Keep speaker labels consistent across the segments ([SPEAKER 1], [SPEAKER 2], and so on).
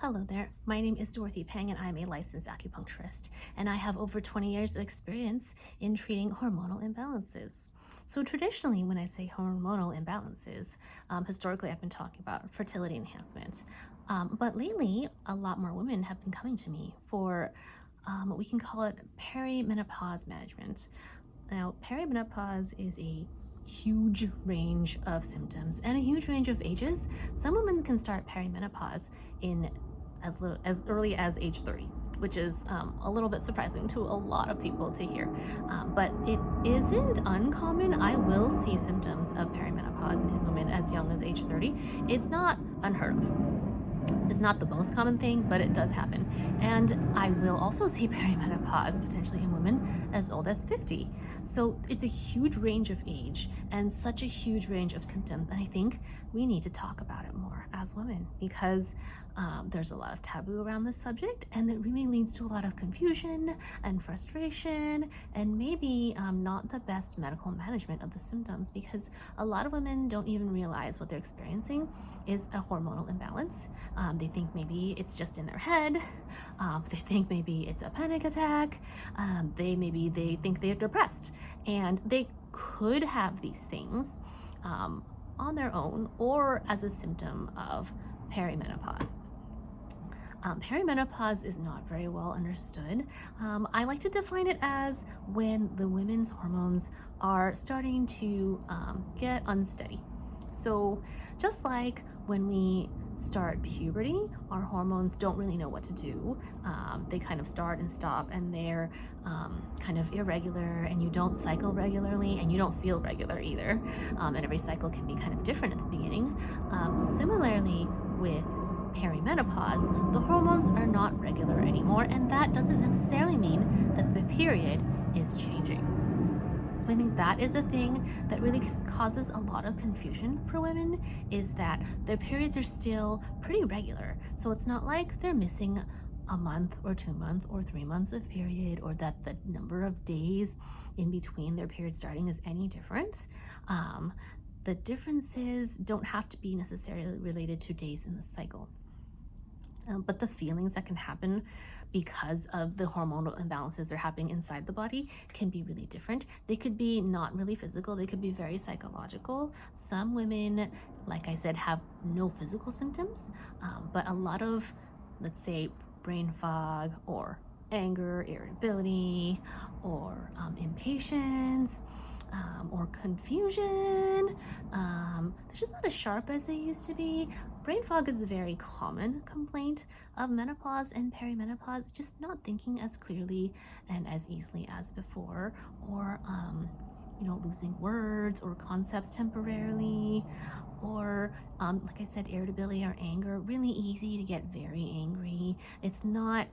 [SPEAKER 1] Hello there. My name is Dorothy Peng and I'm a licensed acupuncturist, and I have over 20 years of experience in treating hormonal imbalances. So traditionally, when I say hormonal imbalances, historically I've been talking about fertility enhancement. But lately, a lot more women have been coming to me for we can call it perimenopause management. Now, perimenopause is a huge range of symptoms and a huge range of ages. Some women can start perimenopause in as early as age 30, which is a little bit surprising to a lot of people to hear. But it isn't uncommon. I will see symptoms of perimenopause in women as young as age 30. It's not unheard of. It's not the most common thing, but it does happen. And I will also see perimenopause potentially in women as old as 50. So it's a huge range of age and such a huge range of symptoms. And I think we need to talk about it more as women because there's a lot of taboo around this subject, and it really leads to a lot of confusion and frustration and maybe not the best medical management of the symptoms, because a lot of women don't even realize what they're experiencing is a hormonal imbalance. They think maybe it's just in their head. They think maybe it's a panic attack. They think they're depressed, and they could have these things on their own or as a symptom of perimenopause. Perimenopause is not very well understood. I like to define it as when the women's hormones are starting to get unsteady. So just like when we start puberty, our hormones don't really know what to do. They kind of start and stop, and they're kind of irregular, and you don't cycle regularly, and you don't feel regular either. And every cycle can be kind of different at the beginning. Similarly, with perimenopause, the hormones are not regular anymore, and that doesn't necessarily mean that the period is changing. So I think that is a thing that really causes a lot of confusion for women, is that their periods are still pretty regular. So it's not like they're missing a month or 2 months or 3 months of period, or that the number of days in between their period starting is any different. The differences don't have to be necessarily related to days in the cycle. But the feelings that can happen because of the hormonal imbalances that are happening inside the body can be really different. They could be not really physical, they could be very psychological. Some women, like I said, have no physical symptoms, but a lot of, let's say, brain fog or anger, irritability, or impatience, or confusion. They're just not as sharp as they used to be. Brain fog is a very common complaint of menopause and perimenopause, just not thinking as clearly and as easily as before, or losing words or concepts temporarily, or like I said, irritability or anger, really easy to get very angry. It's not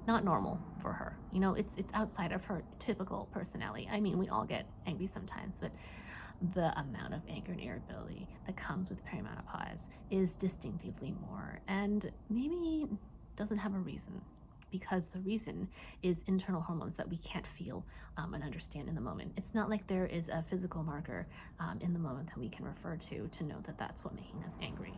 [SPEAKER 1] normal for her. It's outside of her typical personality. I mean, we all get angry sometimes, but the amount of anger and irritability that comes with perimenopause is distinctively more, and maybe doesn't have a reason, because the reason is internal hormones that we can't feel and understand in the moment. It's not like there is a physical marker in the moment that we can refer to know that that's what making us angry.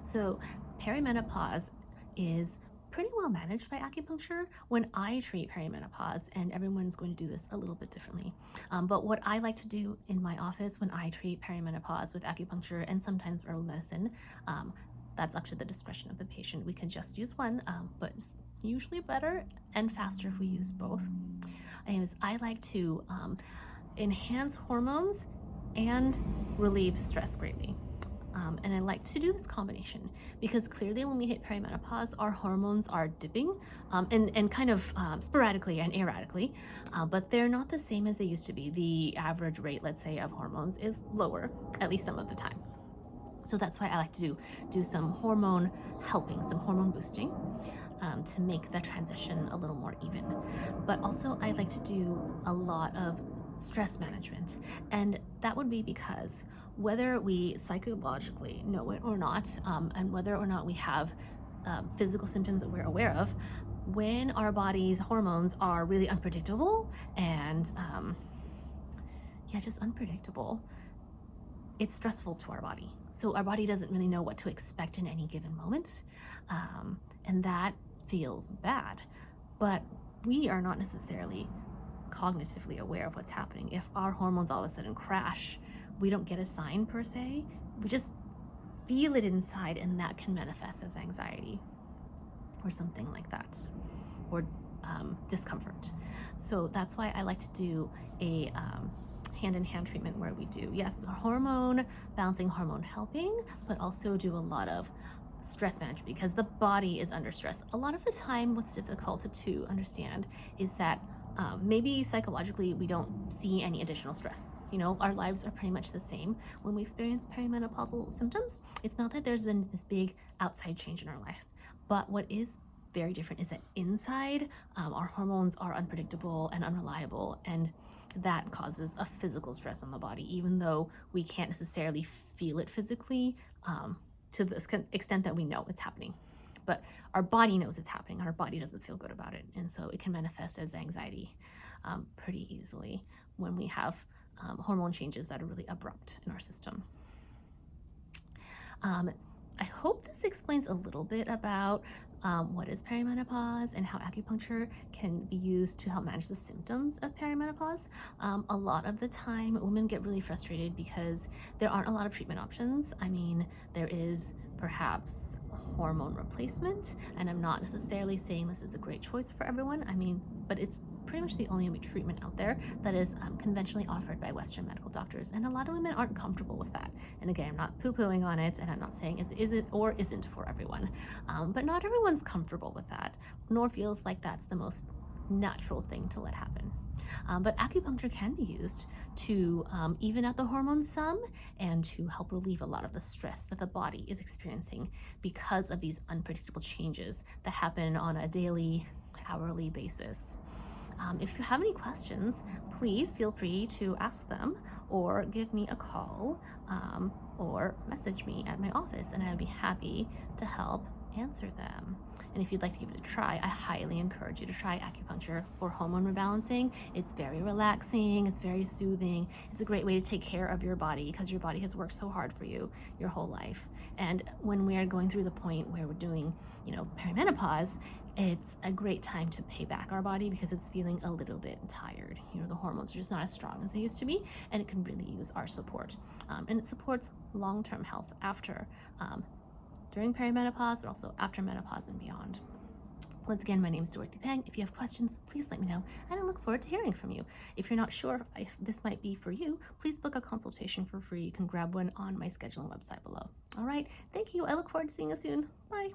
[SPEAKER 1] So perimenopause is pretty well managed by acupuncture when I treat perimenopause, and everyone's going to do this a little bit differently. But what I like to do in my office when I treat perimenopause with acupuncture and sometimes herbal medicine, that's up to the discretion of the patient. We can just use one, but it's usually better and faster if we use both. Is I like to enhance hormones and relieve stress greatly. And I like to do this combination because clearly when we hit perimenopause, our hormones are dipping and kind of sporadically and erratically, but they're not the same as they used to be. The average rate, let's say, of hormones is lower, at least some of the time. So that's why I like to do some hormone helping, some hormone boosting, to make the transition a little more even. But also I like to do a lot of stress management, and that would be because whether we psychologically know it or not, and whether or not we have physical symptoms that we're aware of, when our body's hormones are really unpredictable and just unpredictable, it's stressful to our body. So our body doesn't really know what to expect in any given moment. And that feels bad. But we are not necessarily cognitively aware of what's happening. If our hormones all of a sudden crash, we don't get a sign per se. We just feel it inside, and that can manifest as anxiety or something like that, or discomfort. So that's why I like to do a hand-in-hand treatment where we do, yes, hormone balancing, hormone helping, but also do a lot of stress management because the body is under stress. A lot of the time, what's difficult to understand is that maybe psychologically we don't see any additional stress. You know, our lives are pretty much the same when we experience perimenopausal symptoms. It's not that there's been this big outside change in our life, but what is very different is that inside, our hormones are unpredictable and unreliable, and that causes a physical stress on the body, even though we can't necessarily feel it physically, to the extent that we know it's happening. But our body knows it's happening, and our body doesn't feel good about it. And so it can manifest as anxiety pretty easily when we have hormone changes that are really abrupt in our system. I hope this explains a little bit about what is perimenopause and how acupuncture can be used to help manage the symptoms of perimenopause. A lot of the time, women get really frustrated because there aren't a lot of treatment options. I mean, there is perhaps hormone replacement, and I'm not necessarily saying this is a great choice for everyone. I mean, but it's pretty much the only treatment out there that is conventionally offered by Western medical doctors, and a lot of women aren't comfortable with that. And again, I'm not poo-pooing on it, and I'm not saying it isn't or isn't for everyone, but not everyone's comfortable with that, nor feels like that's the most natural thing to let happen. But acupuncture can be used to even out the hormones some, and to help relieve a lot of the stress that the body is experiencing because of these unpredictable changes that happen on a daily, hourly basis. If you have any questions, please feel free to ask them or give me a call, or message me at my office, and I'd be happy to help answer them. And if you'd like to give it a try, I highly encourage you to try acupuncture for hormone rebalancing. It's very relaxing, it's very soothing. It's a great way to take care of your body because your body has worked so hard for you your whole life. And when we are going through the point where we're doing, perimenopause, it's a great time to pay back our body because it's feeling a little bit tired. The hormones are just not as strong as they used to be, and it can really use our support. And it supports long-term health after, during perimenopause, but also after menopause and beyond. Once again, my name is Dorothy Pang. If you have questions, please let me know, and I look forward to hearing from you. If you're not sure if this might be for you, please book a consultation for free. You can grab one on my scheduling website below. All right, thank you. I look forward to seeing you soon. Bye.